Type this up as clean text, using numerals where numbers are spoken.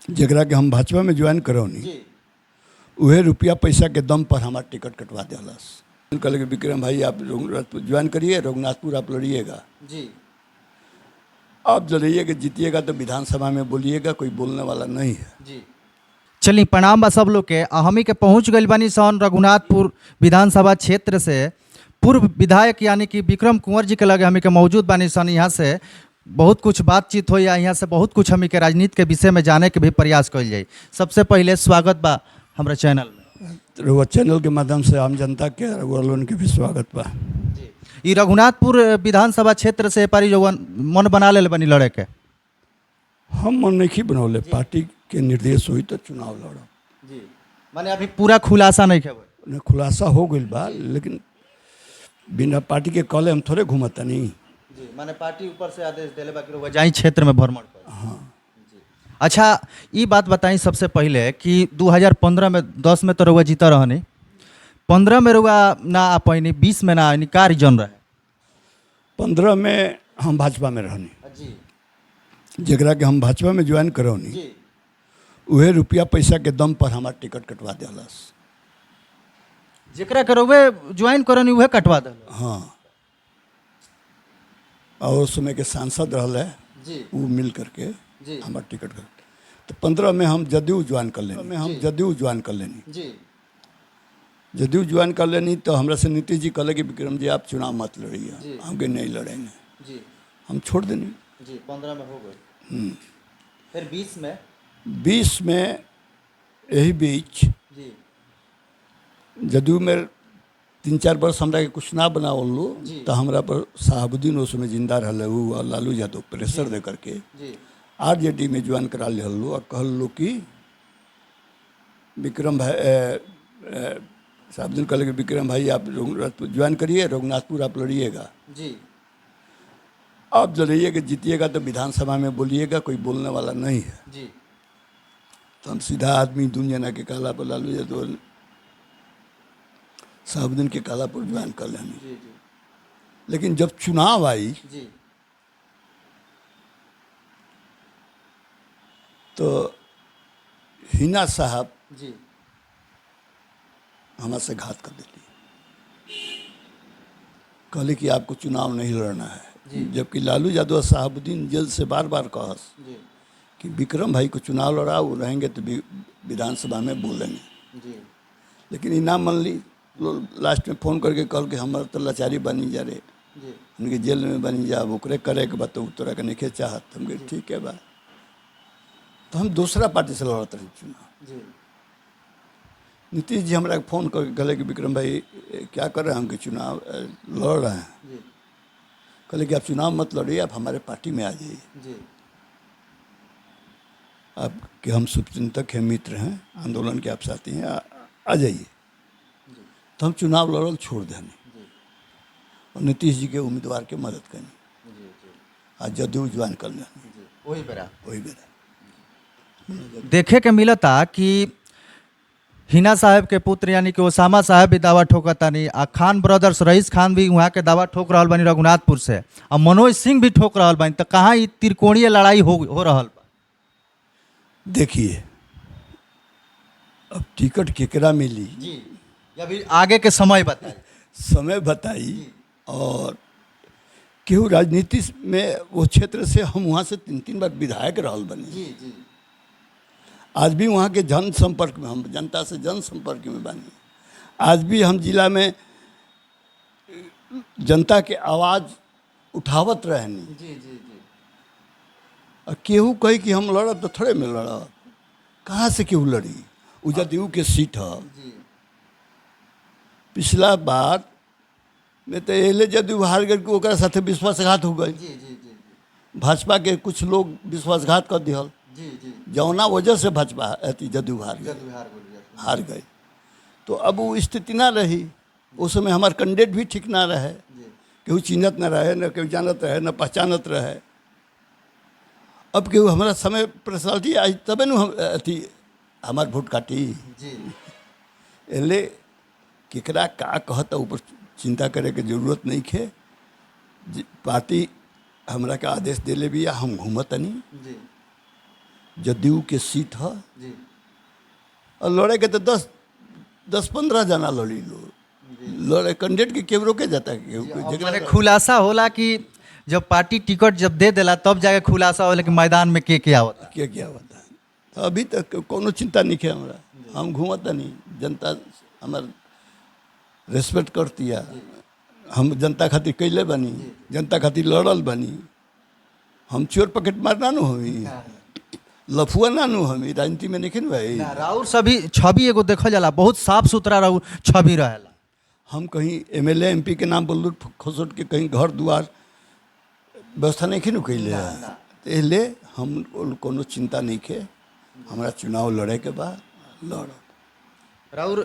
जरा के हम भाजपा में ज्वाइन करौनी उहे रुपया पैसा के दम पर हमारा टिकट कटवा दिलस। कल के विक्रम भाई आप रघुनाथपुर ज्वाइन करिए, रघुनाथपुर आप लड़िएगा जी। आप लड़िएगा, जीतिएगा तो विधानसभा में बोलिएगा, कोई बोलने वाला नहीं है जी। चलिए प्रणाम बा सब लोग के। हमी के पहुँच गई बानी सन रघुनाथपुर विधानसभा क्षेत्र से। पूर्व विधायक यानी कि विक्रम कुंवर जी के लगे हमी के मौजूद बानी सन। यहाँ से बहुत कुछ बातचीत हो या यहाँ से बहुत कुछ हमी के राजनीति के विषय में जाने के भी प्रयास कल जाए। सबसे पहले स्वागत बा हमारे चैनल में। रघुआ चैनल के माध्यम से आम जनता के रघुआ लोगन के भी स्वागत बा। ये रघुनाथपुर विधानसभा क्षेत्र से पारी जो मन बना ले बनी लड़े के हम मन नहीं बनौले, पार्टी के निर्देश हुई तो चुनाव लड़ो जी। माने अभी पूरा खुलासा नहीं खेब खुलासा हो गई बा, लेकिन बिना पार्टी के कॉले हम थोड़े घूमता नहीं जी। माने पार्टी ऊपर से आदेश देले बाकी रहुआ जाई क्षेत्र में भ्रमण कर। हाँ जी। अच्छा ये बात बताई सबसे पहले कि 2015 में 10 में तो रहुआ जीता रहनी, 15 में रहुआ ना आ पैनी, 20 में ना आनी, का रीजन रहे? 15 में हम भाजपा में रहनी, जी। जरा के हम भाजपा में ज्वाइन करौनी जी। उहे रुपया पैसा के दम पर हमारा टिकट कटवा दिलस। जेकरा करवे ज्वाइन करनी उहे कटवा दल। हाँ, और उस समय के सांसद रहले जी। वो मिल करके जी। हमारा टिकट कर। तो 15 में हम जदयू ज्वाइन कर लेनी, जदयू ज्वाइन कर लेनी, जी। जदयू ज्वाइन कर लेनी तो हमरा से नीतीश जी कहले कि विक्रम जी आप चुनाव मत लड़िए, जी। हम नहीं लड़ेंगे, जी। हम छोड़ देनी। जी 15 में हो गई। फिर 20 में 20 में यही बीच जी। जदयू में 3-4 वर्ष हमरा के कुछ ना बनावल जी। तो हमरा पर साहबुद्दीन उस समय जिंदा रहले वो और लालू यादव प्रेशर दे करके जी। आरजेडी में ज्वाइन करा लिहलो और कहलो कि विक्रम भाई साहबुद्दीन कहले कि विक्रम भाई आप रघुनाथपुर ज्वाइन करिए, रघुनाथपुर आप लड़िएगा, जी। आप लड़िएगा, जीतिएगा तो विधानसभा में बोलिएगा, कोई बोलने वाला नहीं है। जी। तो हम सीधा आदमी दुनिया के काला पर लालू यादव साहबुद्दीन के काला पर ज्वाइन कर लेनी। जी। जी। लेकिन जब चुनाव आई जी। तो हिना साहब जी। हमारे से घात कर देती, कहले कि आपको चुनाव नहीं लड़ना है, जबकि लालू यादव साहबुद्दीन जेल से बार बार कहस जी। कि विक्रम भाई को चुनाव लड़ा, वो रहेंगे तो विधानसभा में बोलेंगे। जी। लेकिन ये ना मन ली, लास्ट में फ़ोन करके कल के हमारे तो लाचारी बनी जा रहे, जी। उनके जेल में बनी जा, ओकरे करे के बात तोरा के नहीं चाहत। हम कहे ठीक है बा, तो हम दूसरा पार्टी से लड़ते रहे चुनाव। जी। नीतीश जी हमारा फ़ोन करके कहले कि विक्रम भाई क्या कर रहे हैं, हम कि चुनाव लड़ रहे हैं। जी। कहले कि आप चुनाव मत लड़िए, आप हमारे पार्टी में आ जाइए, जी। आपके हम शुभचिंतक हैं, मित्र हैं, आंदोलन के आप साथी हैं, आ जाइए। तो हम चुनाव लड़ल छोड़ देनी और नीतीश जी के उम्मीदवार के मदद करनी, आज जदयू ज्वाइन कर लेनी। वही बेरा देखे के मिलता कि हिना साहब के पुत्र यानी कि ओसामा साहब भी दावा ठोकतानी, आ खान ब्रदर्स रईस खान भी वहाँ के दावा ठोक रहा बानी रघुनाथपुर से, आ मनोज सिंह भी ठोक रहा बानी। तो कहाँ ये त्रिकोणीय लड़ाई हो रहा बा? देखिए अब टिकट केकरा मिली जी, अभी आगे के समय बताई, समय बताई। और केहू राजनीति में वो क्षेत्र से हम वहाँ से 3-3 बार विधायक रहल बने। जी। जी। आज भी वहाँ के जनसंपर्क में, हम जनता से जनसंपर्क में बनी। आज भी हम जिला में जनता के आवाज़ उठावत रहनी। जी। जी। जी। और केहू कही कि हम लड़ब तो थोड़े में लड़ब, कहाँ से केहू लड़ी, उ जदयू के सीट है। जी। पिछला बार में तो एले जदयू हार गए कि ओकरा साथे विश्वासघात हो गई। जी। जी। जी। भाजपा के कुछ लोग विश्वासघात कर दिहल, जी। जी। जौना वजह से भाजपा अति जदयू हार गए। तो अब वो स्थिति ना रही। उस समय हमार कैंडिडेट भी ठीक ना रहे, केहू चिन्हत न रहे, न केहू जानत रहे, न पहचानत रहे। अब केहू हमारा समय पर्सनालिटी आई तबे न हम अति हमार वोट काटी। एले केकरा का कहता ऊपर चिंता करे के जरूरत नहीं है। पार्टी हमरा के आदेश दिले भी, हम घूमतनी जदयू के सीट है जी और लड़े के तो 10-15 जना लड़ी लोग लड़े कैंडिडेट के केवरो के जाता है केहू माने खुलासा होला कि जब पार्टी टिकट जब दे देला तब जाके खुलासा होला कि मैदान में के आवता। क्या होता है। तो अभी तक कोनो चिंता नहीं है हमरा, हम घूमता नहीं, जनता हमार रेस्पेक्ट करती है, हम जनता खातिर कैले बनी, जनता खातिर लड़ल बनी, हम चोर पकेट मार ना हमी, लफुआ ना हमी, राजनीति में नहीं भाई। राउर सभी छवि एगो देखल जाला बहुत साफ सुथरा राउर छवि रहेला। हम कहीं एमएलए एमपी के नाम पर लूट खसोट के कहीं घर द्वार व्यवस्था नहीं कैले तो इसलिए हम कोनो चिंता नहीं है, हमारा चुनाव लड़े के बाद लड़ राउर